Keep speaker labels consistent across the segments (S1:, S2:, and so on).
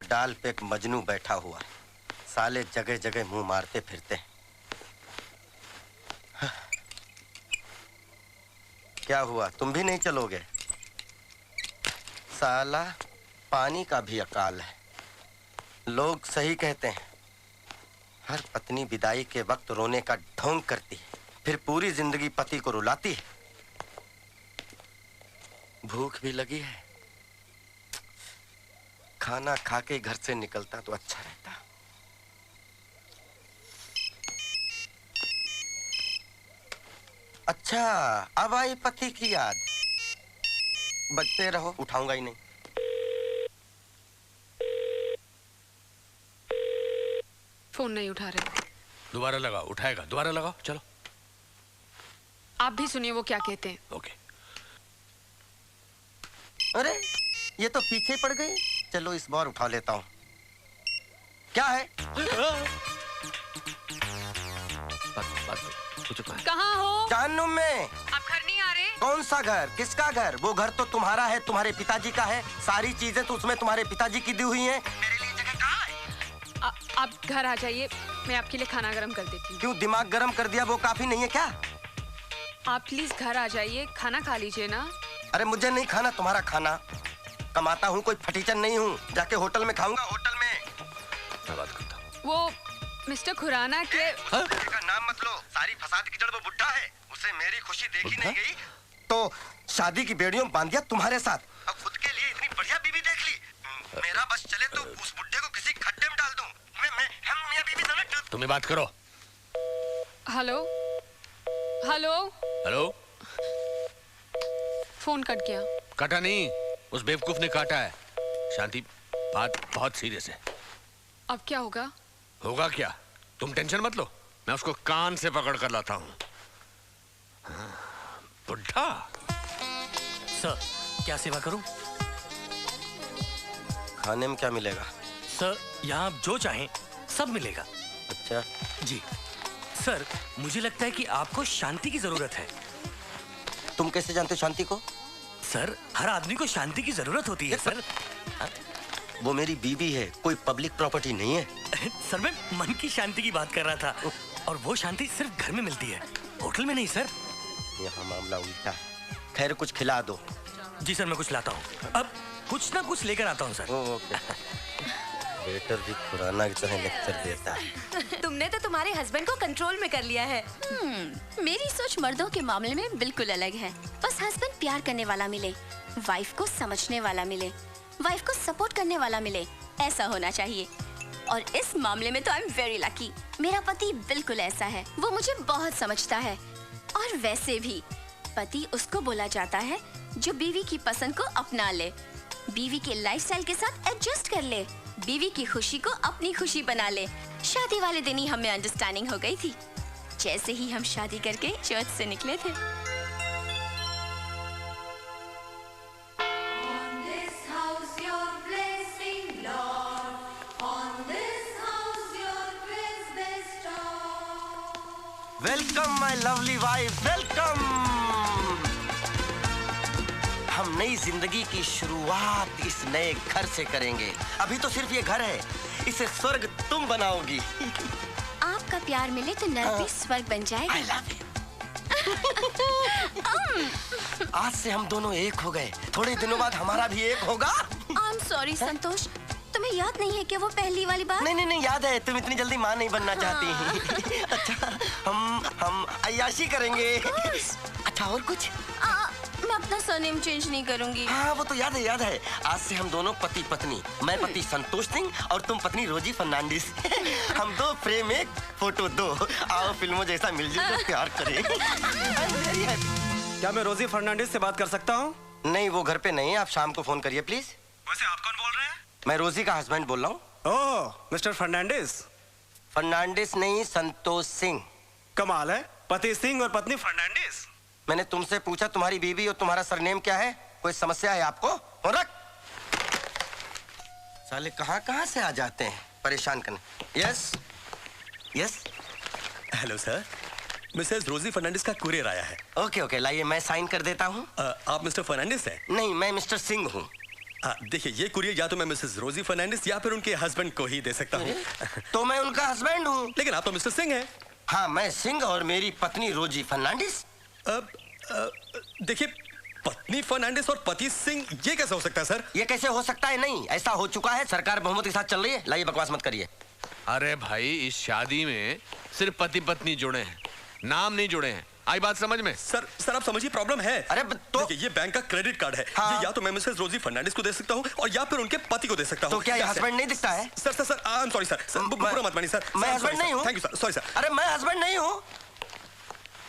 S1: डाल पे एक मजनू बैठा हुआ है। साले जगह जगह मुंह मारते फिरते हैं। क्या हुआ, तुम भी नहीं चलोगे? साला पानी का भी अकाल है। लोग सही कहते हैं, हर पत्नी विदाई के वक्त रोने का ढोंग करती है, फिर पूरी जिंदगी पति को रुलाती है। भूख भी लगी है, खाना खा के घर से निकलता तो अच्छा रहता। अच्छा, अब आई पति की याद। बजते रहो, उठाऊंगा ही नहीं।
S2: फोन नहीं उठा रहे।
S3: दोबारा लगाओ, उठाएगा। दोबारा लगाओ, चलो।
S2: आप भी सुनिए वो क्या कहते हैं।
S3: ओके।
S1: अरे ये तो पीछे पड़ गई। चलो इस बार उठा लेता हूँ। क्या है?
S2: कहाँ हो?
S1: जहन्नुम में।
S2: आप घर नहीं आ रहे?
S1: कौन सा घर? किसका घर? वो घर तो तुम्हारा है, तुम्हारे पिताजी का है। सारी चीजें तो उसमें तुम्हारे पिताजी की दी हुई हैं। मेरे लिए जगह कहाँ है?
S2: आप घर आ जाइए, मैं आपके लिए खाना गरम कर देती हूँ।
S1: क्यों दिमाग गरम कर दिया? वो काफी नहीं है क्या?
S2: आप प्लीज घर आ जाइए, खाना खा लीजिए ना।
S1: अरे मुझे नहीं खाना तुम्हारा खाना। कमाता हूँ, कोई फटीचर नहीं हूँ। जाके होटल में खाऊंगा, होटल में।
S3: मैं बात करता हूँ।
S2: वो मिस्टर खुराना के
S1: का नाम मत लो। सारी फसाद की जड़ वो बुड्ढा है। उसे मेरी खुशी देखी नहीं गई तो शादी की बेड़ियों बांध दिया तुम्हारे साथ। अब खुद के लिए इतनी बढ़िया बीवी देख ली। मेरा बस चले तो उस बुड्ढे को किसी खड्डे में डाल दूं। हम मियां बीवी दोनों।
S3: तुम्हें बात करो।
S2: Hello hello
S3: hello.
S2: Phone cut गया।
S3: काटा नहीं, उस बेवकूफ ने काटा है। शांति, बात बहुत सीरियस है।
S2: अब क्या होगा?
S3: होगा क्या, तुम टेंशन मत लो, मैं उसको कान से पकड़ कर लाता हूँ। बुड्ढा।
S4: सर, क्या सेवा करूं?
S1: खाने में क्या मिलेगा?
S4: सर, यहाँ आप जो चाहें सब मिलेगा।
S1: अच्छा
S4: जी सर, मुझे लगता है कि आपको शांति की जरूरत है।
S1: तुम कैसे जानते हो शांति को?
S4: सर, हर आदमी को शांति की जरूरत होती है सर।
S1: वो मेरी बीवी है, कोई पब्लिक प्रॉपर्टी नहीं है।
S4: सर, मैं मन की शांति की बात कर रहा था, और वो शांति सिर्फ घर में मिलती है, होटल में नहीं सर।
S1: यहाँ मामला उल्टा है। खैर कुछ खिला दो।
S4: जी सर, मैं कुछ लाता हूँ। अब कुछ ना कुछ लेकर आता हूँ सर।
S1: ओके। वेटर भी खुराना की तरह लेक्चर देता है।
S5: तुमने तो तुम्हारे हस्बैंड को कंट्रोल में कर लिया है।
S6: मेरी सोच मर्दों के मामले में बिल्कुल अलग है। बस हस्बैंड प्यार करने वाला मिले, वाइफ को समझने वाला मिले, वाइफ को सपोर्ट करने वाला मिले, ऐसा होना चाहिए। और इस मामले में तो आई एम वेरी लकी। मेरा पति बिल्कुल ऐसा है, वो मुझे बहुत समझता है। और वैसे भी पति उसको बोला जाता है जो बीवी की पसंद को अपना ले, बीवी के लाइफस्टाइल के साथ एडजस्ट कर ले, बीवी की खुशी को अपनी खुशी बना ले। शादी वाले दिन ही हमें अंडरस्टैंडिंग हो गई थी, जैसे ही हम शादी करके चर्च से निकले थे।
S1: Welcome my lovely wife, welcome. हम नई जिंदगी की शुरुआत इस नए घर से करेंगे। अभी तो सिर्फ ये घर है, इसे स्वर्ग तुम बनाओगी।
S6: आपका प्यार मिले तो नर्क भी स्वर्ग बन जाएगा।
S1: I love you। आज से हम दोनों एक हो गए, थोड़े दिनों बाद हमारा भी एक होगा।
S6: आई एम सॉरी संतोष, तुम्हें याद नहीं है कि वो पहली वाली बात?
S1: नहीं नहीं नहीं, याद है। तुम इतनी जल्दी माँ नहीं बनना चाहती। अच्छा, हम अय्याशी करेंगे। अच्छा, और कुछ?
S6: मैं अपना सरनेम चेंज नहीं करूंगी।
S1: हाँ, वो तो याद है, याद है। आज से हम दोनों पति पत्नी। मैं पति संतोष सिंह और तुम पत्नी रोजी फर्नांडिस। हम दो फ्रेम एक फोटो दो। आओ फिल्मों जैसा मिलजुल कर प्यार करें।
S7: क्या मैं रोजी फर्नांडिस से बात कर सकता हूँ?
S1: नहीं, वो घर पे नहीं है, आप शाम को फोन करिए प्लीज।
S7: वैसे आप कौन बोल रहे हैं?
S1: मैं रोजी का हस्बैंड बोल रहा हूँ।
S7: ओह, मिस्टर फर्नांडिस।
S1: फर्नांडिस नहीं, संतोष सिंह।
S7: कमाल है, पति सिंह और पत्नी फर्नांडिस।
S1: मैंने तुमसे पूछा तुम्हारी बीवी और तुम्हारा सरनेम क्या है? कोई समस्या है आपको? हो रख। साले कहाँ कहाँ से आ जाते हैं परेशान करने। Yes yes.
S4: Hello sir, Mrs रोजी फर्नांडिस का कुरियर आया है।
S1: ओके ओके, लाइए मैं साइन कर देता हूँ।
S4: आप मिस्टर फर्नांडिस हैं?
S1: नहीं, मैं मिस्टर सिंह हूँ।
S8: देखिए ये कुरियर या तो मैं मिसेस रोजी फर्नांडिस या फिर उनके हस्बैंड को ही दे सकता हूँ।
S1: तो मैं उनका हस्बैंड हूँ।
S8: लेकिन आप तो मिस्टर सिंह हैं।
S1: हाँ, मैं सिंह और मेरी पत्नी रोजी फर्नांडिस।
S8: देखिए, पत्नी फर्नांडिस और पति सिंह, ये कैसे हो सकता है सर?
S1: ये कैसे हो सकता है? नहीं, ऐसा हो चुका है। सरकार बहुमत के साथ चल रही है। लाइए, बकवास मत करिए।
S3: अरे भाई, इस शादी में सिर्फ पति पत्नी जुड़े हैं, नाम नहीं जुड़े हैं। आई बात समझ में?
S8: सर आप समझिए, प्रॉब्लम है।
S1: अरे तो
S8: देखिए, ये बैंक का क्रेडिट कार्ड है।
S1: हाँ।
S8: ये या तो मैं मिसेस रोजी फर्नांडिस को दे सकता हूँ और या फिर उनके पति को दे सकता हूँ।
S1: तो क्या ये हस्बैंड नहीं दिखता है?
S8: Sir I am sorry sir, बुरा मत मानिए सर।
S1: मैं हस्बैंड नहीं हूँ।
S8: Thank you sir, sorry sir.
S1: अरे मैं हस्बैंड नहीं हूँ।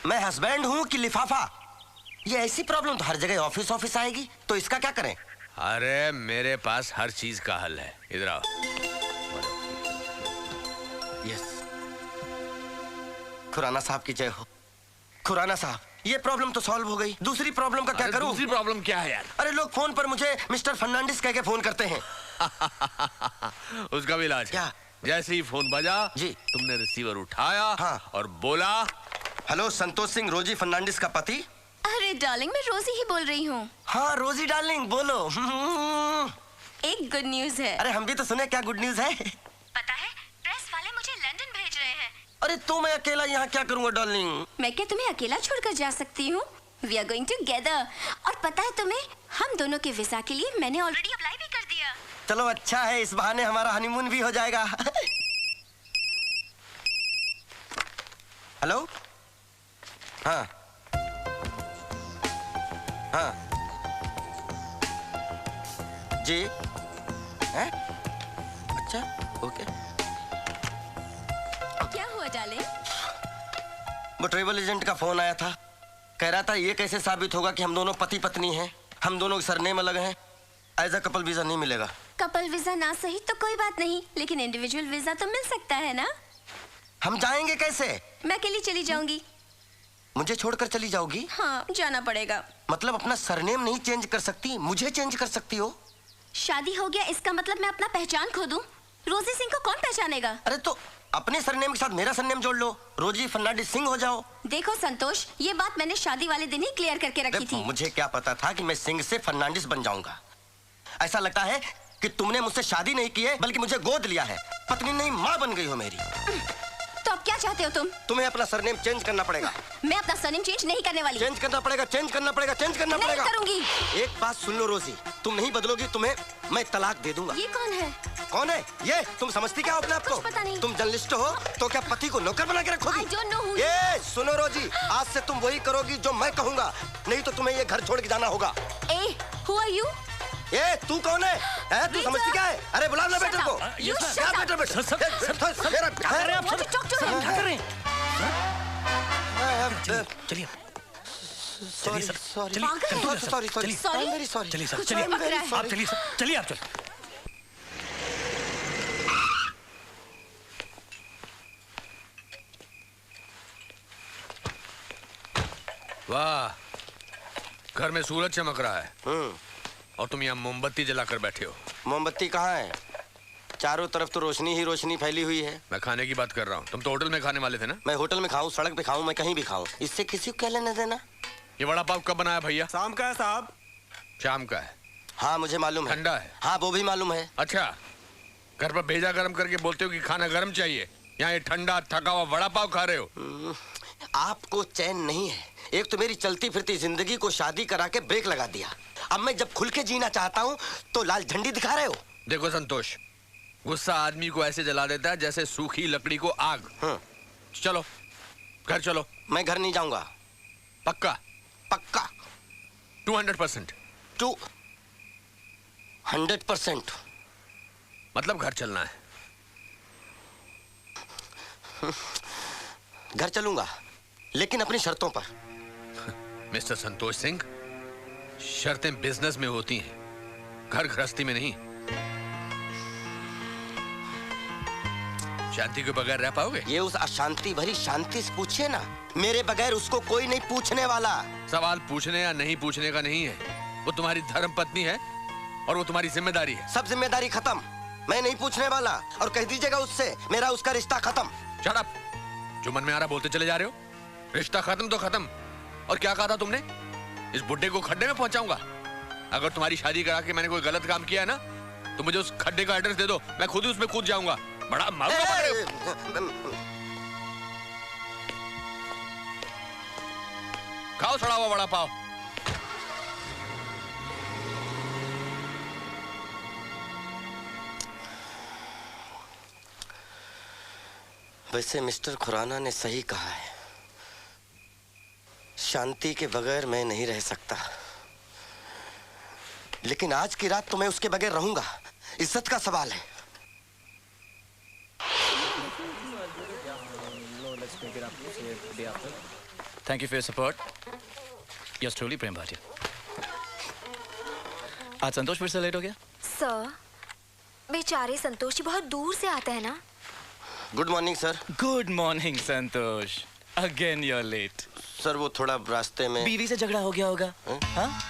S1: मैं हस्बैंड हूँ कि लिफाफा? ये ऐसी प्रॉब्लम तो हर जगह ऑफिस ऑफिस आएगी, तो इसका क्या करें?
S3: अरे मेरे पास हर चीज का हल है, इधर आओ।
S1: यस, खुराना साहब की जय हो। खुराना साहब, ये प्रॉब्लम तो सॉल्व हो गई। दूसरी प्रॉब्लम का क्या करूं?
S3: दूसरी प्रॉब्लम क्या है यार?
S1: अरे लोग फोन पर मुझे मिस्टर फर्नांडिस कह के फोन करते हैं।
S3: उसका भी इलाज
S1: क्या?
S3: जैसे ही फोन बजा
S1: जी,
S3: तुमने रिसीवर उठाया।
S1: हाँ।
S3: और बोला,
S1: हेलो, संतोष सिंह, रोजी फर्नांडिस का पति।
S6: अरे डार्लिंग, मैं रोजी ही बोल रही हूँ।
S1: हाँ रोजी डार्लिंग, बोलो।
S6: एक गुड न्यूज है।
S1: अरे हम भी तो सुने, क्या गुड न्यूज है?
S6: पता है, प्रेस वाले मुझे लंदन भेज रहे हैं।
S1: अरे तो मैं अकेला यहाँ क्या करूँगा डार्लिंग?
S6: मैं क्या तुम्हें अकेला छोड़कर जा सकती हूँ? We are going together। और पता है तुम्हें, हम दोनों के वीजा के लिए मैंने ऑलरेडी अप्लाई भी कर दिया।
S1: चलो अच्छा है, इस बहाने हमारा हनीमून भी हो जाएगा। हेलो, हाँ हाँ जी, हैं? अच्छा, ओके।
S6: क्या हुआ डार्लिंग?
S1: वो ट्रेवल एजेंट का फोन आया था। कह रहा था ये कैसे साबित होगा कि हम दोनों पति पत्नी हैं, हम दोनों के सरनेम अलग हैं। एज अ कपल वीजा नहीं मिलेगा।
S6: कपल वीजा ना सही तो कोई बात नहीं, लेकिन इंडिविजुअल वीजा तो मिल सकता है ना?
S1: हम जाएंगे कैसे?
S6: मैं अकेली चली जाऊंगी।
S1: मुझे छोड़कर चली जाओगी?
S6: हाँ, जाना पड़ेगा।
S1: मतलब अपना सरनेम नहीं चेंज कर सकती, मुझे चेंज कर सकती हो?
S6: शादी हो गया इसका मतलब मैं अपना पहचान खो दूं? रोजी सिंह को कौन पहचानेगा?
S1: अरे तो अपने सरनेम के साथ मेरा सरनेम जोड़ लो, रोजी फर्नांडिस सिंह हो जाओ।
S6: देखो संतोष, ये बात मैंने शादी वाले दिन ही क्लियर करके रखी थी।
S1: मुझे क्या पता था कि मैं सिंह से फर्नांडिस बन जाऊंगा। ऐसा लगता है कि तुमने मुझसे शादी नहीं की है, बल्कि मुझे गोद लिया है। पत्नी नहीं, माँ बन गई हो मेरी।
S6: तो अब क्या चाहते हो तुम?
S1: तुम्हें अपना सरनेम चेंज करना पड़ेगा।
S6: मैं अपना सरनेम चेंज नहीं करने वाली।
S1: चेंज करना पड़ेगा, चेंज करना पड़ेगा, चेंज करना
S6: नहीं
S1: पड़ेगा।
S6: करूंगी।
S1: एक बात सुन लो रोजी, तुम नहीं बदलोगी, तुम्हें मैं तलाक दे दूंगा।
S6: ये कौन है?
S1: कौन है ये? तुम समझती क्या हो अपने आप को?
S6: कुछ पता नहीं।
S1: तुम जर्नलिस्ट हो तो क्या पति को नौकर बना के रखोगी?
S6: I don't know who
S1: ये सुनो रोजी, आज से तुम वही करोगी जो मैं कहूंगा, नहीं तो तुम्हें ये घर छोड़ के जाना होगा।
S6: ए, who are you?
S1: ये तू कौन है? तू समझती क्या है? अरे बुला लो बेटर को।
S6: You
S1: क्या
S6: shut up.
S1: Better?
S4: Sir, sir,
S1: क्या कर रहे हैं आप?
S6: Want to talk to him?
S4: क्या कर रहे हैं? चलिए
S1: सॉरी
S4: सर,
S1: सॉरी
S4: चलिए,
S6: पागल
S4: sir,
S1: sorry sorry
S6: Sorry?
S1: Very sorry.
S4: चलिए सर,
S6: कुछ
S4: चलिए
S6: और पक रहा है।
S4: आप चलिए सर, चलिए आप चलिए।
S3: वाह, घर में सूरज चमक रहा है और तुम यहाँ मोमबत्ती जलाकर बैठे हो।
S1: मोमबत्ती कहाँ है? चारों तरफ तो रोशनी ही रोशनी फैली हुई है।
S3: मैं खाने की बात कर रहा हूँ, तुम तो होटल में खाने वाले थे ना?
S1: मैं होटल में खाऊं, सड़क पे खाऊं, मैं कहीं भी खाऊं, इससे किसी को क्या लेना देना?
S3: ये वड़ा पाव कब बनाया भैया?
S7: शाम का है साहब।
S3: शाम का है।
S1: हाँ मुझे मालूम है।
S3: ठंडा है?
S1: हाँ वो भी मालूम है।
S3: अच्छा, घर पर भेजा गरम करके बोलते हो कि खाना गरम चाहिए, यहाँ ये ठंडा थका हुआ वड़ा पाव खा रहे हो।
S1: आपको चैन नहीं है। एक तो मेरी चलती फिरती जिंदगी को शादी करा के ब्रेक लगा दिया। अब मैं जब खुल के जीना चाहता हूँ तो लाल झंडी दिखा रहे हो।
S3: देखो संतोष, गुस्सा आदमी को ऐसे जला देता है जैसे सूखी लकड़ी को आग। चलो घर चलो।
S1: मैं घर नहीं जाऊंगा।
S3: पक्का?
S1: पक्का
S3: 200%।
S1: 200%।
S3: मतलब घर चलना है?
S1: घर चलूंगा, लेकिन अपनी शर्तों पर।
S3: मिस्टर संतोष सिंह, शर्तें बिजनेस में होती हैं, घर गृहस्थी में नहीं। शांति के बगैर रह पाओगे?
S1: ये उस अशांति भरी शांति से पूछिए ना, मेरे बगैर उसको कोई नहीं पूछने वाला।
S3: सवाल पूछने या नहीं पूछने का नहीं है, वो तुम्हारी धर्म पत्नी है और वो तुम्हारी जिम्मेदारी है।
S1: सब जिम्मेदारी खत्म, मैं नहीं पूछने वाला। और कह दीजिएगा उससे, मेरा उसका रिश्ता खत्म।
S3: शट अप, जो मन में आ रहा बोलते चले जा रहे हो। रिश्ता खत्म तो खत्म। और क्या कहा था तुमने? इस बुड्ढे को खड्डे में पहुंचाऊंगा? अगर तुम्हारी शादी करा के मैंने कोई गलत काम किया है ना, तो मुझे उस खड्डे का एड्रेस दे दो, मैं खुद ही उसमें कूद जाऊंगा। बड़ा मौका पकड़े हो। खाओ सड़ा हुआ वड़ा पाव।
S1: वैसे मिस्टर खुराना ने सही कहा है, शांति के बगैर मैं नहीं रह सकता, लेकिन आज की रात तो मैं उसके बगैर रहूंगा। इज्जत का सवाल है।
S4: Thank you for your support. Yours truly Prem Bhatia. आज संतोष फिर से लेट हो गया।
S5: सर, बेचारे संतोष जी बहुत दूर से आते हैं ना।
S1: Good morning sir.
S4: Good morning Santosh. Again you are late.
S1: Sir वो थोड़ा रास्ते में
S4: बीवी से झगड़ा हो गया होगा। हाँ?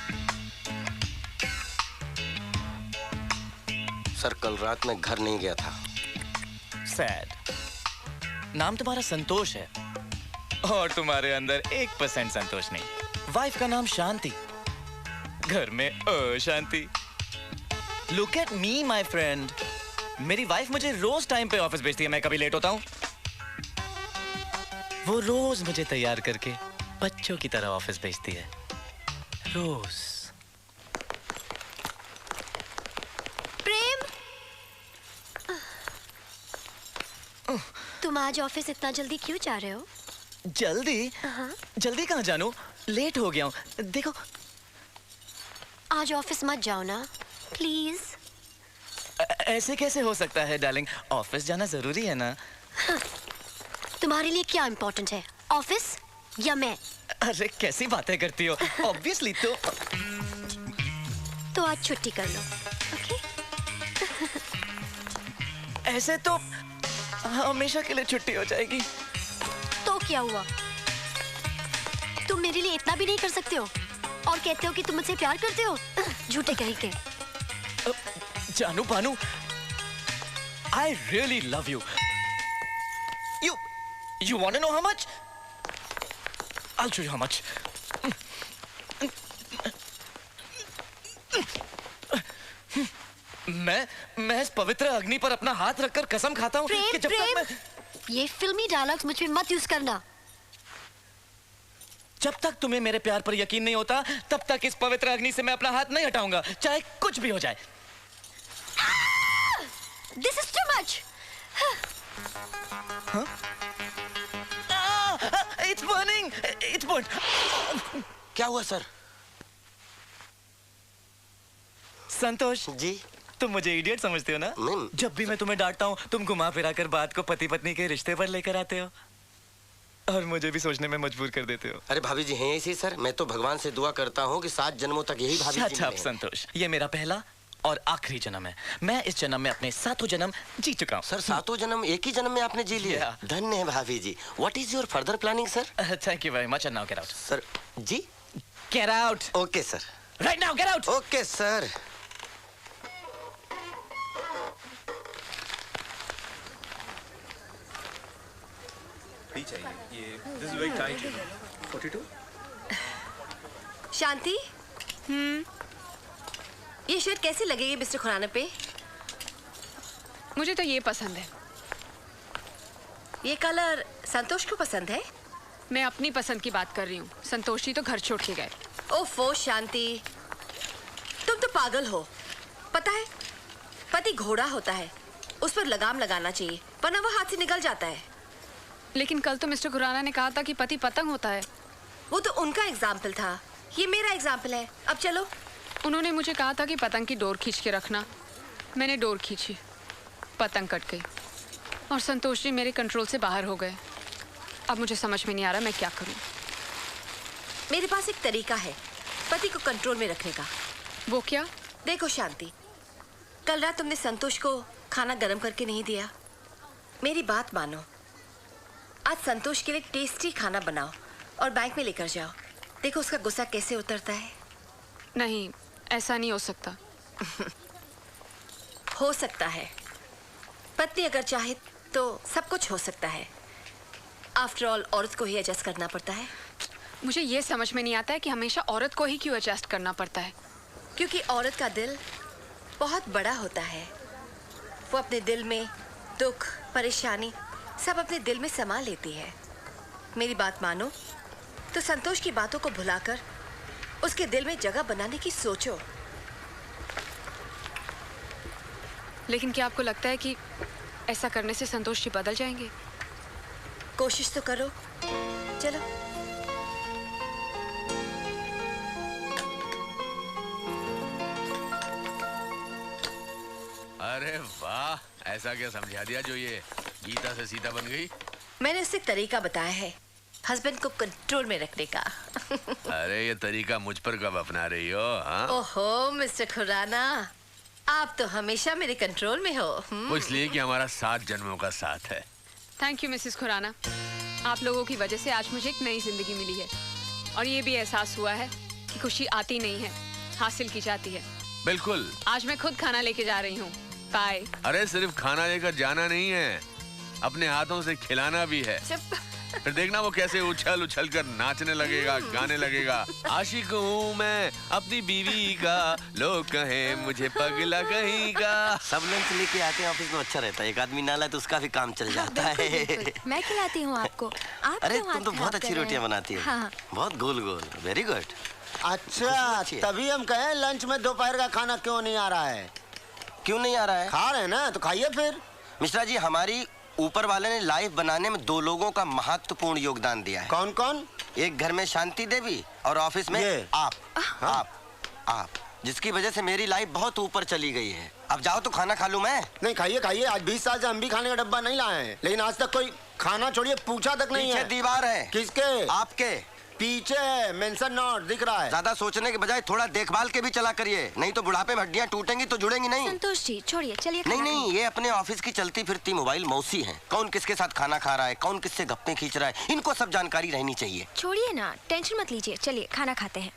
S1: सर कल रात में घर नहीं गया था।
S4: सैड। नाम तुम्हारा संतोष है और तुम्हारे अंदर 1% संतोष नहीं। वाइफ का नाम शांति, घर में अशांति। Look at me my friend. मेरी वाइफ मुझे रोज टाइम पे ऑफिस भेजती है, मैं कभी लेट होता हूँ। वो रोज मुझे तैयार करके बच्चों की तरह ऑफिस भेजती है, रोज।
S6: प्रेम, तुम आज ऑफिस इतना जल्दी क्यों जा रहे हो?
S4: जल्दी? जल्दी कहाँ जानू, लेट हो गया हूँ। देखो,
S6: आज ऑफिस मत जाओ ना प्लीज।
S4: ऐसे कैसे हो सकता है डार्लिंग, ऑफिस जाना जरूरी है ना।
S6: तुम्हारे लिए क्या इम्पोर्टेंट है, ऑफिस या मैं?
S4: अरे कैसी बातें करती हो, ऑब्वियसली
S6: तो आज छुट्टी कर लो, ओके?
S4: ऐसे तो हमेशा के लिए छुट्टी हो जाएगी।
S6: तो क्या हुआ, तुम मेरे लिए इतना भी नहीं कर सकते हो और कहते हो कि तुम मुझसे प्यार करते हो? झूठे कहीं के।
S4: जानू बानू, I really love you. You want to know how much? I'll show you how much. मैं इस पवित्र अग्नि पर अपना हाथ रखकर कसम खाता हूँ कि जब तक मैं...
S6: ये फिल्मी डायलॉग्स मुझ पे मत यूज करना।
S4: जब तक तुम्हें मेरे प्यार पर यकीन नहीं होता, तब तक इस पवित्र अग्नि से मैं अपना हाथ नहीं हटाऊंगा, चाहे कुछ भी हो जाए।
S6: This is too much.
S4: It's burning. It's burnt.
S1: क्या हुआ सर?
S4: संतोष
S1: जी
S4: तुम मुझे इडियट समझते हो ना? जब भी मैं तुम्हें डांटता हूँ तुम घुमा फिरा कर बात को पति पत्नी के रिश्ते पर लेकर आते हो और मुझे भी सोचने में मजबूर कर देते हो।
S1: अरे भाभी जी हैं ऐसी सर, मैं तो भगवान से दुआ करता हूँ कि 7 जन्मों तक यही भाभी जी
S4: मिलें। संतोष, ये मेरा पहला और आखिरी जन्म है। मैं इस जन्म में अपने 7 जन्म जी चुका हूँ।
S1: सर 7 जन्म एक ही जन्म में आपने जी लिया। धन्य है भाभी जी। What is your further planning sir?
S4: Thank you very much. Now get out.
S1: Sir जी
S4: get out.
S1: Okay sir.
S4: Right now get out.
S1: Okay sir.
S5: Shanti, ये शर्ट कैसी लगेगी मिस्टर खुराना पे?
S2: मुझे तो ये पसंद है।
S5: ये कलर संतोष को पसंद है?
S2: मैं अपनी पसंद की बात कर रही हूँ, संतोष जी तो घर छोड़ के गए।
S5: ओफो शांति, तुम तो पागल हो। पता है, पति घोड़ा होता है, उस पर लगाम लगाना चाहिए वरना वो हाथ से निकल जाता है।
S2: लेकिन कल तो मिस्टर खुराना ने कहा था कि पति पतंग होता है।
S5: वो तो उनका एग्जाम्पल था, ये मेरा एग्जाम्पल है। अब चलो।
S2: उन्होंने मुझे कहा था कि पतंग की डोर खींच के रखना। मैंने डोर खींची, पतंग कट गई और संतोष जी मेरे कंट्रोल से बाहर हो गए। अब मुझे समझ में नहीं आ रहा मैं क्या करूं।
S5: मेरे पास एक तरीका है पति को कंट्रोल में रखने का।
S2: वो क्या?
S5: देखो शांति, कल रात तुमने संतोष को खाना गर्म करके नहीं दिया। मेरी बात मानो, आज संतोष के लिए टेस्टी खाना बनाओ और बैंक में लेकर जाओ। देखो उसका गुस्सा कैसे उतरता है।
S2: नहीं, ऐसा नहीं हो सकता।
S5: हो सकता है। पत्नी अगर चाहे तो सब कुछ हो सकता है। आफ्टर ऑल औरत को ही एडजस्ट करना पड़ता है।
S2: मुझे ये समझ में नहीं आता है कि हमेशा औरत को ही क्यों एडजस्ट करना पड़ता है।
S5: क्योंकि औरत का दिल बहुत बड़ा होता है। वो अपने दिल में दुख, परेशानी सब अपने दिल में समा लेती है। मेरी बात मानो तो संतोष की बातों को भुलाकर उसके दिल में जगह बनाने की सोचो।
S2: लेकिन क्या आपको लगता है कि ऐसा करने से संतोष जी बदल जाएंगे?
S5: कोशिश तो करो। चलो।
S3: अरे वाह, ऐसा क्या समझा दिया जो ये गीता से सीता बन गई?
S5: मैंने उसे तरीका बताया है हस्बैंड को कंट्रोल में रखने का।
S3: अरे ये तरीका मुझ पर कब अपना रही हो? हाँ?
S5: ओहो मिस्टर खुराना, आप तो हमेशा मेरे कंट्रोल में हो।
S3: वो इसलिए कि हमारा 7 जन्मों का साथ है।
S2: Thank you Mrs Khurana. आप लोगों की वजह से आज मुझे एक नई जिंदगी मिली है और ये भी एहसास हुआ है कि खुशी आती नहीं है, हासिल की जाती है।
S3: बिल्कुल।
S2: आज मैं खुद खाना लेके जा रही हूँ। बाय।
S3: अरे सिर्फ खाना लेकर जाना नहीं है, अपने हाथों से खिलाना भी है। फिर देखना वो कैसे उछल उछल कर नाचने लगेगा, गाने लगेगा। आशिक हूँ मैं अपनी बीवी का, लोग कहें मुझे पगला कहीं का।
S1: सब लंच लेके आते हैं ऑफिस में, अच्छा रहता है। एक आदमी ना लाए तो उसका भी काम चल जाता है।
S6: मैं खिलाती हूँ आपको। आप
S1: अरे
S6: क्यों
S1: तुम तो
S6: हाथ
S1: बहुत
S6: खराब
S1: अच्छी
S6: कर रहे
S1: रोटियां
S6: हैं?
S1: बनाती हो।
S6: हाँ।
S1: बहुत गोल गोल, वेरी गुड।
S9: अच्छा, तभी हम कहें लंच में दोपहर का खाना क्यों नहीं आ रहा है?
S1: क्यों नहीं आ रहा है?
S9: खा रहे हैं ना, तो खाइए फिर।
S1: मिश्रा जी, हमारी ऊपर वाले ने लाइफ बनाने में 2 लोगों का महत्वपूर्ण योगदान दिया है।
S9: कौन कौन?
S1: एक घर में शांति देवी और ऑफिस में
S9: ये।
S1: आप, जिसकी वजह से मेरी लाइफ बहुत ऊपर चली गई है। अब जाओ तो खाना खा लूं मैं।
S9: नहीं, खाइए खाइए। आज 20 साल से हम भी खाने का डब्बा नहीं लाए हैं, लेकिन आज तक कोई खाना छोड़िए पूछा तक नहीं
S1: पीछे
S9: है।
S1: दीवार है।
S9: किसके?
S1: आपके
S9: पीछे मेंशन नोट दिख रहा है।
S1: ज्यादा सोचने के बजाय थोड़ा देखभाल के भी चला करिए, नहीं तो बुढ़ापे में हड्डियां टूटेंगी तो जुड़ेंगी नहीं।
S6: संतोष जी छोड़िए, चलिए
S1: नहीं
S6: खाना
S1: नहीं, ये अपने ऑफिस की चलती फिरती मोबाइल मौसी हैं। कौन किसके साथ खाना खा रहा है, कौन किससे गप्पे खींच रहा है, इनको सब जानकारी रहनी चाहिए।
S6: छोड़िए ना, टेंशन मत लीजिए, चलिए खाना खाते हैं।